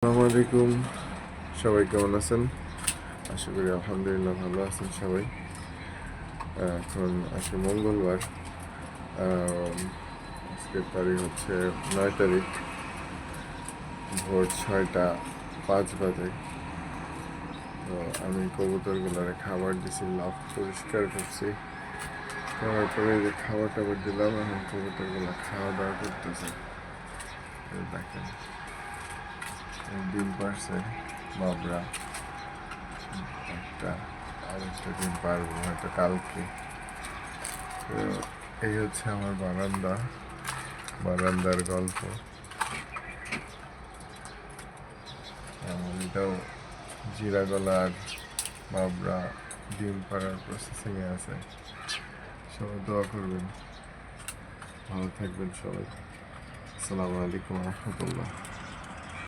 আসসালামু আলাইকুম, সবাই কেমন আছেন? আশা করি আলহামদুলিল্লাহ ভালো আছেন সবাই। এখন আজকে মঙ্গলবার, আজকের তারিখ হচ্ছে 9 তারিখ, ভোর 6:05 বাজে। তো আমি কবুতরগুলোরে খাবার দিছি, লাভ পরিষ্কার করছি, করার পরে যে খাবার টাবার দিলাম, এখন কবুতরগুলো খাওয়া দাওয়া করতেছে। দেখেন ডিম পারছে বাবরা, একটা আরেকটা ডিম পারবো হয়তো কালকে। তো এই হচ্ছে আমার বারান্দার গল্প। এটাও জিরা গলা আর বাবরা ডিম পাড়ার প্রসেসিংয়ে আছে। সবাই দোয়া করবেন, ভালো থাকবেন সবাই। আসসালামু আলাইকুম রহমতুল্লাহ।